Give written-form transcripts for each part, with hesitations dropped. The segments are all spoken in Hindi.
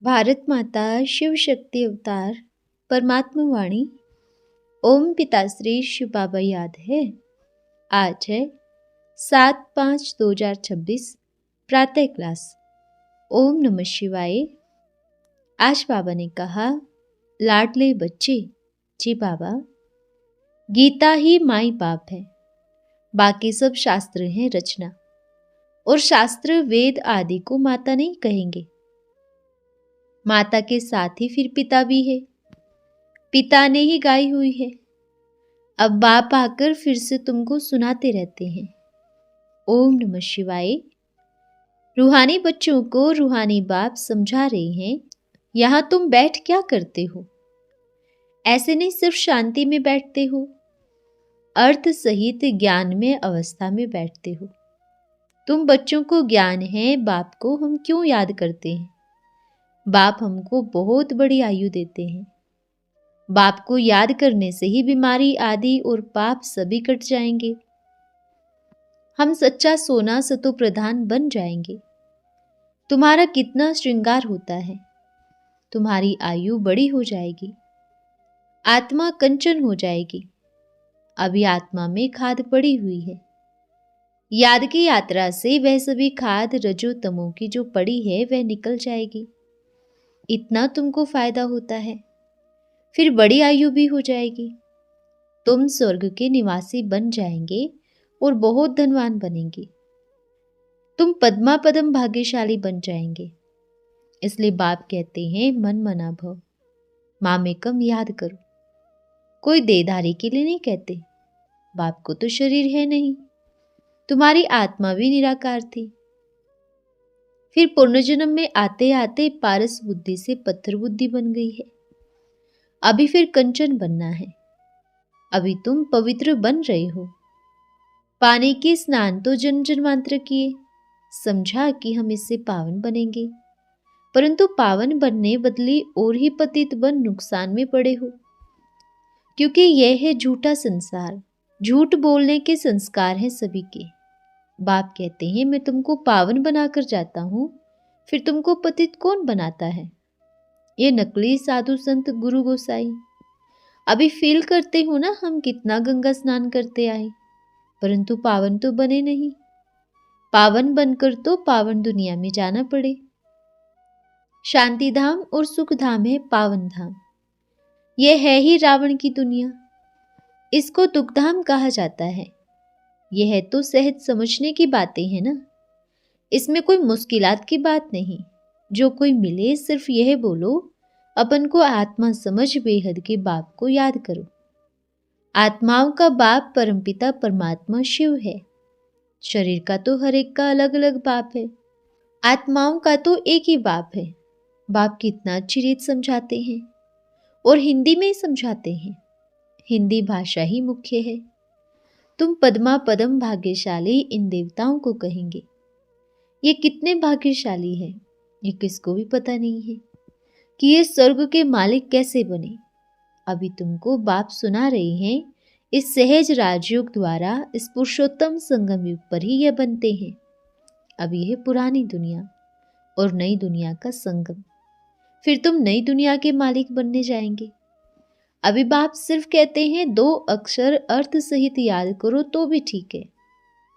भारत माता शिव शक्ति अवतार परमात्मा वाणी ओम पिताश्री शिव बाबा याद है। आज है 7/5/2026 प्रातः क्लास। ओम नमः शिवाय। आज बाबा ने कहा, लाडले बच्चे, जी बाबा, गीता ही माई बाप है, बाकी सब शास्त्र हैं रचना, और शास्त्र वेद आदि को माता नहीं कहेंगे। माता के साथ ही फिर पिता भी है, पिता ने ही गाई हुई है। अब बाप आकर फिर से तुमको सुनाते रहते हैं। ओम नमः शिवाय। रूहानी बच्चों को रूहानी बाप समझा रहे हैं, यहाँ तुम बैठ क्या करते हो? ऐसे नहीं सिर्फ शांति में बैठते हो, अर्थ सहित ज्ञान में अवस्था में बैठते हो। तुम बच्चों को ज्ञान है, बाप को हम क्यों याद करते हैं? बाप हमको बहुत बड़ी आयु देते हैं। बाप को याद करने से ही बीमारी आदि और पाप सभी कट जाएंगे। हम सच्चा सोना सतो प्रधान बन जाएंगे। तुम्हारा कितना श्रृंगार होता है, तुम्हारी आयु बड़ी हो जाएगी, आत्मा कंचन हो जाएगी। अभी आत्मा में खाद पड़ी हुई है। याद की यात्रा से वह सभी खाद रजो तमो की जो पड़ी है वह निकल जाएगी। इतना तुमको फायदा होता है, फिर बड़ी आयु भी हो जाएगी। तुम स्वर्ग के निवासी बन जाएंगे और बहुत धनवान बनेंगे। तुम पद्मा पदम भाग्यशाली बन जाएंगे। इसलिए बाप कहते हैं, मन मना भव, मामेकम याद करो। कोई देहधारी के लिए नहीं कहते, बाप को तो शरीर है नहीं, तुम्हारी आत्मा भी निराकार थी। फिर पुनर्जन्म में आते आते पारस बुद्धि से पत्थर बुद्धि बन गई है। अभी फिर कंचन बनना है। अभी तुम पवित्र बन रहे हो। पानी के स्नान तो जन्म जन्मांतर किए, समझा कि हम इससे पावन बनेंगे, परंतु पावन बनने बदले और ही पतित बन नुकसान में पड़े हो। क्योंकि यह है झूठा संसार, झूठ बोलने के संस्कार हैं सभी के। बाप कहते हैं, मैं तुमको पावन बनाकर जाता हूं, फिर तुमको पतित कौन बनाता है? ये नकली साधु संत गुरु गोसाई। अभी फील करते हो ना, हम कितना गंगा स्नान करते आए, परंतु पावन तो बने नहीं। पावन बनकर तो पावन दुनिया में जाना पड़े। शांति धाम और सुख धाम है पावन धाम। यह है ही रावण की दुनिया। इसको दुख धाम कहा जाता है। यह है तो सहज समझने की बातें हैं ना, इसमें कोई मुश्किलात की बात नहीं। जो कोई मिले सिर्फ यह बोलो, अपन को आत्मा समझ बेहद के बाप को याद करो। आत्माओं का बाप परमपिता परमात्मा शिव है। शरीर का तो हर एक का अलग अलग बाप है, आत्माओं का तो एक ही बाप है। बाप कितना अच्छी रीत समझाते हैं, और हिंदी में ही समझाते हैं। हिंदी भाषा ही मुख्य है। तुम पद्मा पदम भाग्यशाली इन देवताओं को कहेंगे। ये कितने भाग्यशाली हैं, ये किसको भी पता नहीं है कि ये स्वर्ग के मालिक कैसे बने। अभी तुमको बाप सुना रहे हैं, इस सहज राजयोग द्वारा इस पुरुषोत्तम संगम युग पर ही यह बनते हैं। अभी है पुरानी दुनिया और नई दुनिया का संगम, फिर तुम नई दुनिया के मालिक बनने जाएंगे। अभी बाप सिर्फ कहते हैं 2 अक्षर अर्थ सहित याद करो तो भी ठीक है।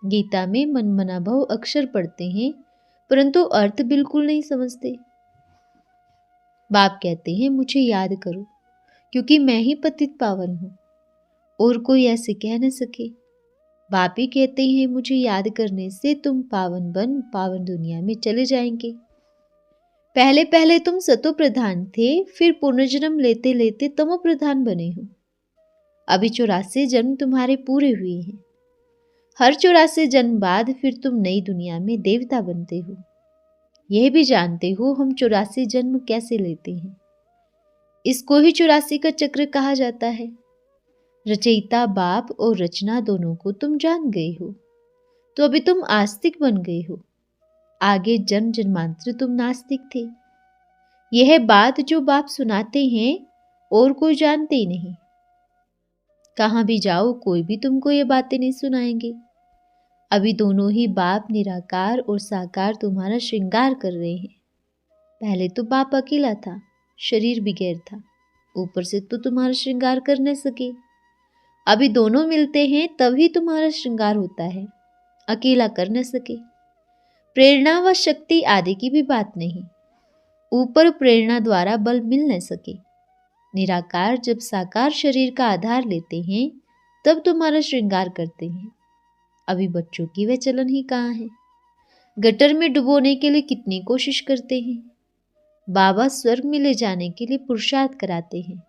गीता में मन मना भव अक्षर पढ़ते हैं, परंतु अर्थ बिल्कुल नहीं समझते। बाप कहते हैं, मुझे याद करो, क्योंकि मैं ही पतित पावन हूं, और कोई ऐसे कह न सके। बाप ही कहते हैं, मुझे याद करने से तुम पावन बन पावन दुनिया में चले जाएंगे। पहले पहले तुम सतो प्रधान थे, फिर पुनर्जन्म लेते लेते तमो प्रधान बने हो। अभी 84 जन्म तुम्हारे पूरे हुए हैं। हर 84 जन्म बाद फिर तुम नई दुनिया में देवता बनते हो। यह भी जानते हो हम 84 जन्म कैसे लेते हैं। इसको ही 84 का चक्र कहा जाता है। रचयिता बाप और रचना दोनों को तुम जान गए हो, तो अभी तुम आस्तिक बन गए हो। आगे जन्म जन्मांतर तुम नास्तिक थे। यह बात जो बाप सुनाते हैं और कोई जानते ही नहीं। कहां भी जाओ कोई भी तुमको ये बातें नहीं सुनाएंगे। अभी दोनों ही बाप निराकार और साकार तुम्हारा श्रृंगार कर रहे हैं। पहले तो बाप अकेला था, शरीर भी गैर था, ऊपर से तो तुम्हारा श्रृंगार कर न सके। अभी दोनों मिलते हैं तभी तुम्हारा श्रृंगार होता है, अकेला कर न सके। प्रेरणा व शक्ति आदि की भी बात नहीं, ऊपर प्रेरणा द्वारा बल मिल न सके। निराकार जब साकार शरीर का आधार लेते हैं तब तुम्हारा श्रृंगार करते हैं। अभी बच्चों की वह चलन ही कहाँ है। गटर में डुबोने के लिए कितनी कोशिश करते हैं। बाबा स्वर्ग में ले जाने के लिए पुरुषार्थ कराते हैं,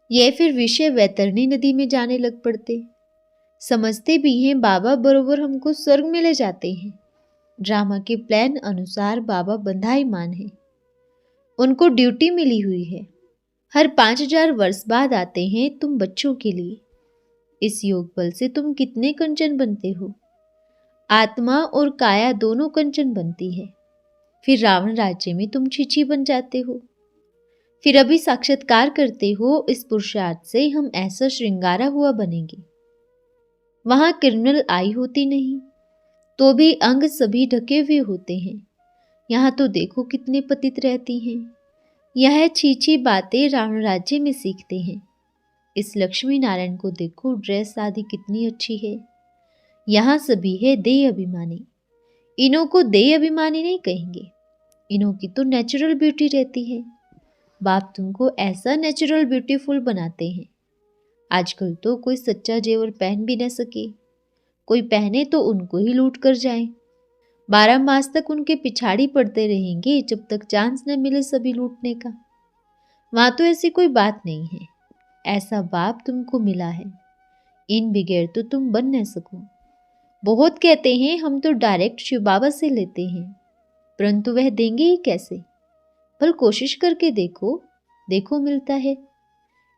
यह फिर विषय वैतरणी नदी में जाने लग पड़ते। समझते भी हैं बाबा बरोबर हमको स्वर्ग में ले जाते हैं। ड्रामा के प्लान अनुसार बाबा बंधाईमान है, उनको ड्यूटी मिली हुई है। हर 5000 वर्ष बाद आते हैं तुम बच्चों के लिए। इस योग बल से तुम कितने कंचन बनते हो। आत्मा और काया दोनों कंचन बनती है। फिर रावण राज्य में तुम छिची बन जाते हो। फिर अभी साक्षात्कार करते हो, इस पुरुषार्थ से हम ऐसा श्रृंगारा हुआ बनेंगे। वहां क्रिमिनल आई होती नहीं, तो भी अंग सभी ढके हुए होते हैं। यहाँ तो देखो कितने पतित रहती हैं। यह छीछी बातें रावण राज्य में सीखते हैं। इस लक्ष्मी नारायण को देखो, ड्रेस आदि कितनी अच्छी है। यहाँ सभी है देह अभिमानी। इन्हों को देह अभिमानी नहीं कहेंगे, इन्हों की तो नेचुरल ब्यूटी रहती है। बाप तुमको ऐसा नेचुरल ब्यूटीफुल बनाते हैं। आजकल तो कोई सच्चा जेवर पहन भी न सके, कोई पहने तो उनको ही लूट कर जाए। 12 मास तक उनके पिछाड़ी पड़ते रहेंगे जब तक चांस न मिले सभी लूटने का। वहां तो ऐसी कोई बात नहीं है। ऐसा बाप तुमको मिला है, इन बगैर तो तुम बन न सको। बहुत कहते हैं हम तो डायरेक्ट शिव बाबा से लेते हैं, परंतु वह देंगे ही कैसे। भल कोशिश करके देखो, देखो मिलता है।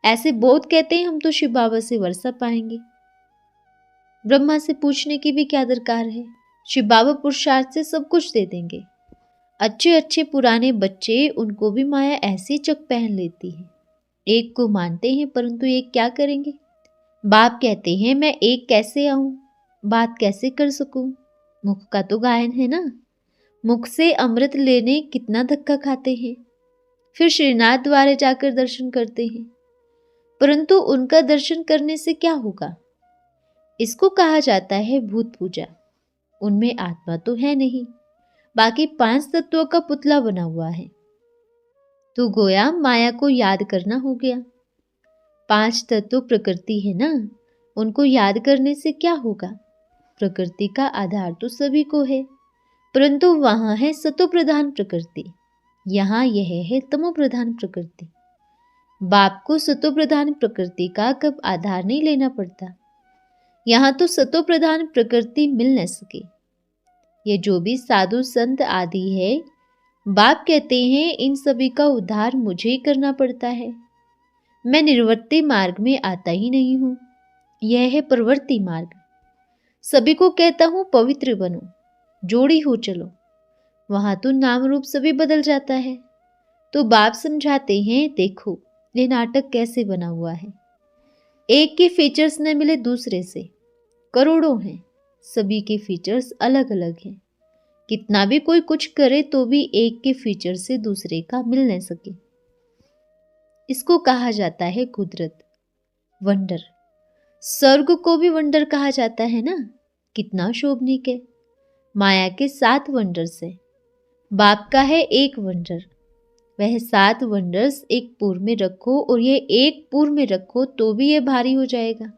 ऐसे बहुत कहते हैं हम तो शिव बाबा से वर्षा पाएंगे। ब्रह्मा से पूछने की भी क्या दरकार है, शिव बाबा पुरुषार्थ से सब कुछ दे देंगे। अच्छे अच्छे पुराने बच्चे, उनको भी माया ऐसी चक पहन लेती है। एक को मानते हैं परंतु एक क्या करेंगे। बाप कहते हैं मैं एक कैसे आऊं, बात कैसे कर सकूं। मुख का तो गायन है ना, मुख से अमृत लेने कितना धक्का खाते हैं। फिर श्रीनाथ द्वारे जाकर दर्शन करते हैं, परंतु उनका दर्शन करने से क्या होगा। इसको कहा जाता है भूत पूजा। उनमें आत्मा तो है नहीं, बाकी 5 तत्वों का पुतला बना हुआ है। तो गोया माया को याद करना हो गया। 5 तत्व प्रकृति है ना, उनको याद करने से क्या होगा। प्रकृति का आधार तो सभी को है, परंतु वहां है सतो प्रधान प्रकृति, यहाँ यह है तमो प्रधान प्रकृति। बाप को सतो प्रधान प्रकृति का कब आधार नहीं लेना पड़ता। यहाँ तो सतो प्रधान प्रकृति मिल न सके। ये जो भी साधु संत आदि है, बाप कहते हैं इन सभी का उद्धार मुझे ही करना पड़ता है। मैं निर्वर्ती मार्ग में आता ही नहीं हूँ, यह है प्रवृत्ति मार्ग। सभी को कहता हूँ पवित्र बनो, जोड़ी हो चलो। वहां तो नाम रूप सभी बदल जाता है। तो बाप समझाते हैं देखो ये नाटक कैसे बना हुआ है। एक के फीचर्स न मिले दूसरे से, करोड़ों हैं, सभी के फीचर्स अलग अलग हैं। कितना भी कोई कुछ करे तो भी एक के फीचर से दूसरे का मिल न सके। इसको कहा जाता है कुदरत, वंडर। स्वर्ग को भी वंडर कहा जाता है ना, कितना शोभनीक है। माया के 7 वंडर्स है, बाप का है एक वंडर। वह 7 वंडर्स एक पूर में रखो और ये एक पूर में रखो तो भी ये भारी हो जाएगा।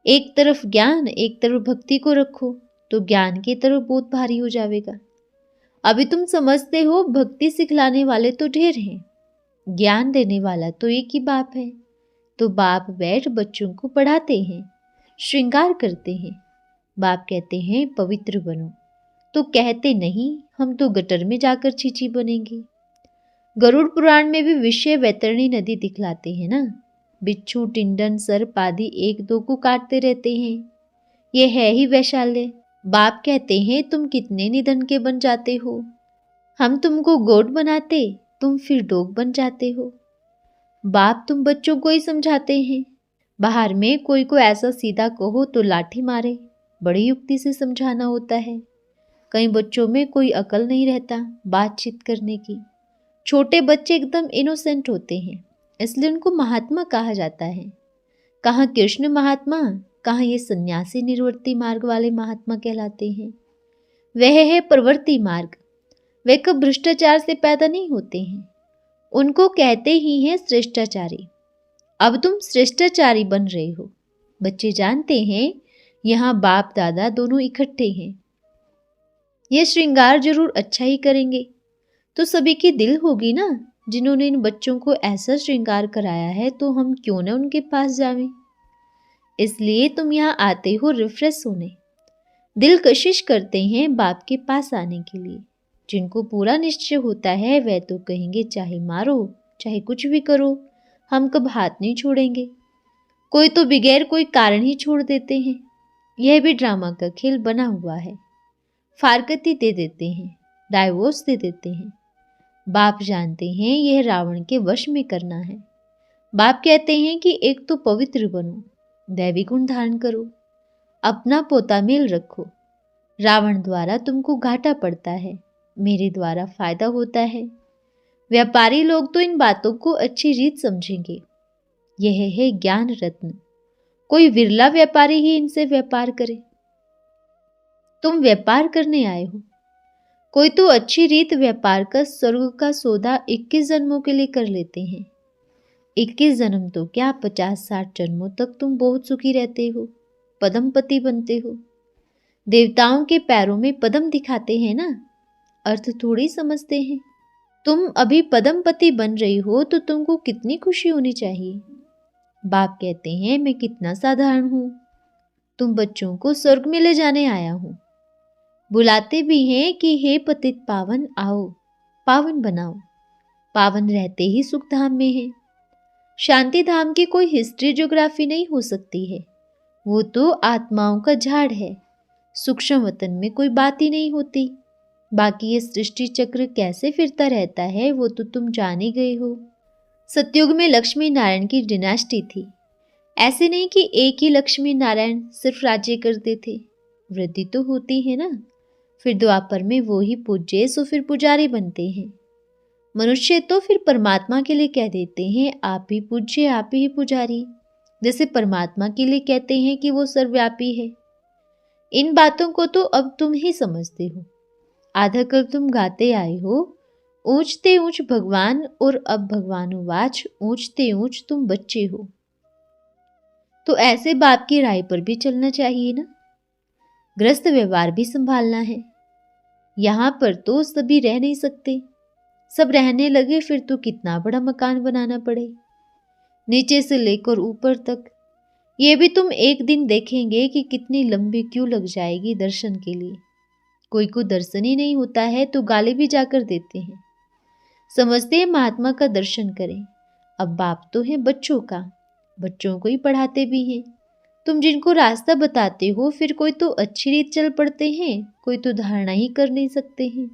एक तरफ ज्ञान, एक तरफ भक्ति को रखो तो ज्ञान की तरफ बहुत भारी हो जाएगा। अभी तुम समझते हो भक्ति सिखलाने वाले तो ढेर हैं, ज्ञान देने वाला तो एक ही बाप है। तो बाप बैठ बच्चों को पढ़ाते हैं, श्रृंगार करते हैं। बाप कहते हैं पवित्र बनो, तो कहते नहीं हम तो गटर में जाकर छीछी बनेंगे। गरुड़ पुराण में भी विषय वैतरणी नदी दिखलाते हैं ना। बिच्छू, टिंडन, सर्प आदि 1-2 को काटते रहते हैं, ये है ही वैशाल्य। बाप कहते हैं तुम कितने निधन के बन जाते हो। हम तुमको गोड बनाते, तुम फिर डोग बन जाते हो। बाप तुम बच्चों को ही समझाते हैं। बाहर में कोई को ऐसा सीधा कहो तो लाठी मारे, बड़ी युक्ति से समझाना होता है। कई बच्चों में कोई अकल नहीं रहता बातचीत करने की। छोटे बच्चे एकदम इनोसेंट होते हैं, इसलिए उनको महात्मा कहा जाता है। कहाँ कृष्ण महात्मा, कहाँ ये सन्यासी निर्वर्ती मार्ग वाले महात्मा कहलाते हैं। वह है प्रवृत्ति मार्ग। वे कब भ्रष्टाचार से पैदा नहीं होते हैं, उनको कहते ही हैं श्रेष्ठाचारी। अब तुम श्रेष्ठाचारी बन रहे हो। बच्चे जानते हैं यहाँ बाप दादा दोनों इकट्ठे हैं। ये श्रृंगार जरूर अच्छा ही करेंगे, तो सभी की दिल होगी ना। जिन्होंने इन बच्चों को ऐसा श्रृंगार कराया है, तो हम क्यों ना उनके पास जावें। इसलिए तुम यहाँ आते हो रिफ्रेश होने। दिल कशिश करते हैं बाप के पास आने के लिए। जिनको पूरा निश्चय होता है वह तो कहेंगे चाहे मारो चाहे कुछ भी करो, हम कब हाथ नहीं छोड़ेंगे। कोई तो बगैर कोई कारण ही छोड़ देते हैं। यह भी ड्रामा का खेल बना हुआ है। फारकती दे देते हैं, डाइवोर्स दे देते हैं। बाप जानते हैं यह रावण के वश में करना है। बाप कहते हैं कि एक तो पवित्र बनो, दैवी गुण धारण करो, अपना पोता मेल रखो। रावण द्वारा तुमको घाटा पड़ता है, मेरे द्वारा फायदा होता है। व्यापारी लोग तो इन बातों को अच्छी रीत समझेंगे। यह है ज्ञान रत्न। कोई विरला व्यापारी ही इनसे व्यापार करे। तुम व्यापार करने आए हो। कोई तो अच्छी रीत व्यापार का स्वर्ग का सौदा 21 जन्मों के लिए कर लेते हैं। 21 जन्म तो क्या, 50-60 जन्मों तक तुम बहुत सुखी रहते हो, पद्मपति बनते हो। देवताओं के पैरों में पद्म दिखाते हैं ना, अर्थ थोड़ी समझते हैं। तुम अभी पद्मपति बन रही हो तो तुमको कितनी खुशी होनी चाहिए। बाप कहते हैं मैं कितना साधारण हूं, तुम बच्चों को स्वर्ग में ले जाने आया हूं। बुलाते भी हैं कि हे पतित पावन आओ, पावन बनाओ। पावन रहते ही सुख धाम में है। शांति धाम की कोई हिस्ट्री ज्योग्राफी नहीं हो सकती है, वो तो आत्माओं का झाड़ है। सूक्ष्म वतन में कोई बात ही नहीं होती। बाकी ये सृष्टि चक्र कैसे फिरता रहता है वो तो तुम जान ही गए हो। सतयुग में लक्ष्मी नारायण की डिनास्टी थी। ऐसे नहीं कि एक ही लक्ष्मी नारायण सिर्फ राज्य करते थे, वृद्धि तो होती है ना। फिर द्वापर में वो ही पूज्य सो फिर पुजारी बनते हैं। मनुष्य तो फिर परमात्मा के लिए कह देते हैं आप ही पूज्य आप ही पुजारी, जैसे परमात्मा के लिए कहते हैं कि वो सर्वव्यापी है। इन बातों को तो अब तुम ही समझते हो। आधा कल तुम गाते आए हो, ऊंचते ऊंच भगवान और अब भगवानुवाच, ऊंचते ऊंच तुम बच्चे हो। तो ऐसे बाप की राय पर भी चलना चाहिए ना। ग्रस्त व्यवहार भी संभालना है। यहाँ पर तो सभी रह नहीं सकते। सब रहने लगे फिर तो कितना बड़ा मकान बनाना पड़े, नीचे से लेकर ऊपर तक। ये भी तुम एक दिन देखेंगे कि कितनी लंबी क्यों लग जाएगी दर्शन के लिए। कोई को दर्शन ही नहीं होता है तो गाली भी जाकर देते हैं। समझते हैं महात्मा का दर्शन करें। अब बाप तो है बच्चों का, बच्चों को ही पढ़ाते भी हैं। तुम जिनको रास्ता बताते हो फिर कोई तो अच्छी रीत चल पड़ते हैं, कोई तो धारणा ही कर नहीं सकते हैं।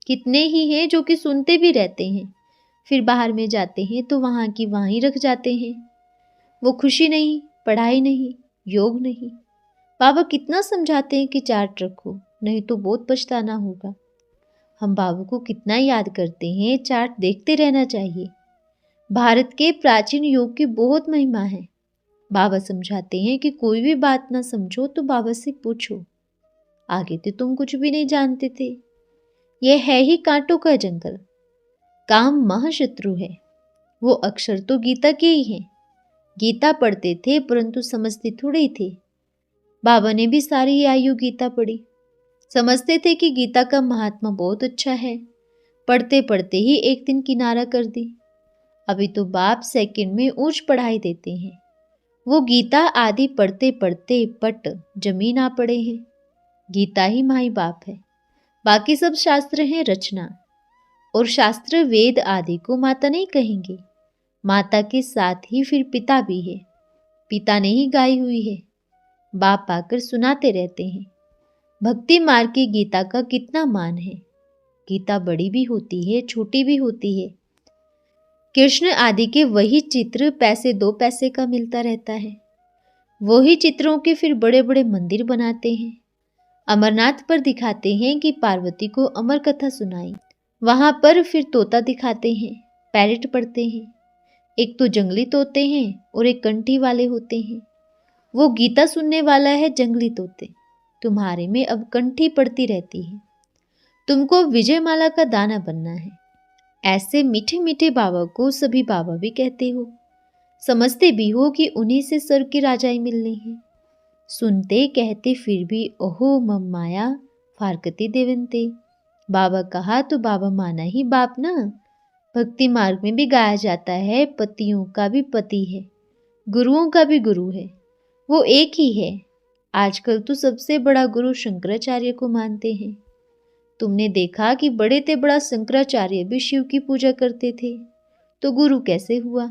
कितने ही हैं जो कि सुनते भी रहते हैं, फिर बाहर में जाते हैं तो वहाँ की वहाँ ही रख जाते हैं। वो खुशी नहीं, पढ़ाई नहीं, योग नहीं। बाबा कितना समझाते हैं कि चार्ट रखो, नहीं तो बहुत पछताना होगा। हम बाबू को कितना याद करते हैं, चार्ट देखते रहना चाहिए। भारत के प्राचीन योग की बहुत महिमा है। बाबा समझाते हैं कि कोई भी बात ना समझो तो बाबा से पूछो। आगे तो तुम कुछ भी नहीं जानते थे। यह है ही कांटों का जंगल। काम महाशत्रु है। वो अक्षर तो गीता के ही हैं। गीता पढ़ते थे परंतु समझते थोड़े ही थे। बाबा ने भी सारी आयु गीता पढ़ी। समझते थे कि गीता का महात्मा बहुत अच्छा है। पढ़ते पढ़ते ही एक दिन किनारा कर दी। अभी तो बाप सेकंड में ऊंच पढ़ाई देते हैं। वो गीता आदि पढ़ते पढ़ते पट जमीन आ पड़े हैं। गीता ही माई बाप है, बाकी सब शास्त्र हैं रचना। और शास्त्र वेद आदि को माता नहीं कहेंगे। माता के साथ ही फिर पिता भी है। पिता ने ही गाई हुई है। बाप आकर सुनाते रहते हैं। भक्ति मार्ग की गीता का कितना मान है। गीता बड़ी भी होती है, छोटी भी होती है। कृष्ण आदि के वही चित्र पैसे 2 पैसे का मिलता रहता है। वही चित्रों के फिर बड़े बड़े मंदिर बनाते हैं। अमरनाथ पर दिखाते हैं कि पार्वती को अमर कथा सुनाई। वहां पर फिर तोता दिखाते हैं, पैरेट पढ़ते हैं। एक तो जंगली तोते हैं और एक कंठी वाले होते हैं। वो गीता सुनने वाला है जंगली तोते, तुम्हारे में अब कंठी पड़ती रहती है। तुमको विजयमाला का दाना बनना है। ऐसे मीठे मीठे बाबा को सभी बाबा भी कहते हो, समझते भी हो कि उन्हीं से स्वर्ग की राजाई मिलनी है। सुनते कहते फिर भी ओहो मम्माया फारकती देवंते। बाबा कहा तो बाबा माना ही बाप ना। भक्ति मार्ग में भी गाया जाता है, पतियों का भी पति है, गुरुओं का भी गुरु है, वो एक ही है। आजकल तो सबसे बड़ा गुरु शंकराचार्य को मानते हैं। तुमने देखा कि बड़े ते बड़ा शंकराचार्य भी शिव की पूजा करते थे, तो गुरु कैसे हुआ?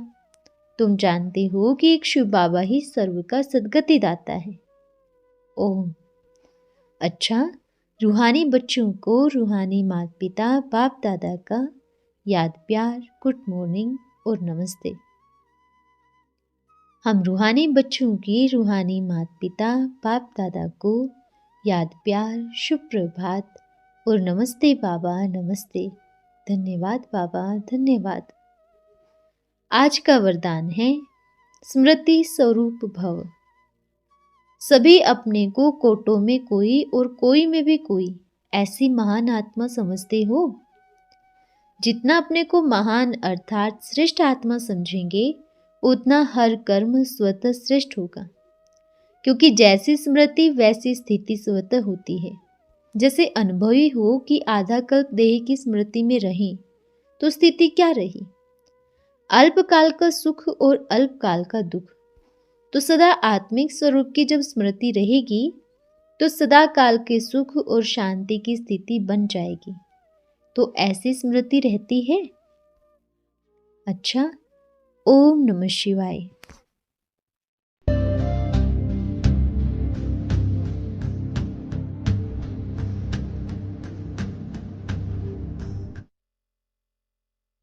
तुम जानते हो कि एक शिव बाबा ही सर्व का सद्गति दाता है। ओम। अच्छा, रूहानी बच्चों को रूहानी माता पिता बाप दादा का याद प्यार, गुड मॉर्निंग और नमस्ते। हम रूहानी बच्चों की रूहानी माता पिता बाप दादा को याद प्यार, शुभ प्रभात और नमस्ते बाबा नमस्ते। धन्यवाद बाबा धन्यवाद। आज का वरदान है स्मृति स्वरूप भव। सभी अपने को कोटों में कोई और कोई में भी कोई ऐसी महान आत्मा समझते हो। जितना अपने को महान अर्थात श्रेष्ठ आत्मा समझेंगे, उतना हर कर्म स्वतः श्रेष्ठ होगा। क्योंकि जैसी स्मृति वैसी स्थिति स्वतः होती है। जैसे अनुभवी हो कि आधा कल्प देह की स्मृति में रही तो स्थिति क्या रही? अल्पकाल का सुख और अल्पकाल का दुख। तो सदा आत्मिक स्वरूप की जब स्मृति रहेगी तो सदा काल के सुख और शांति की स्थिति बन जाएगी। तो ऐसी स्मृति रहती है। अच्छा, ओम नमः शिवाय।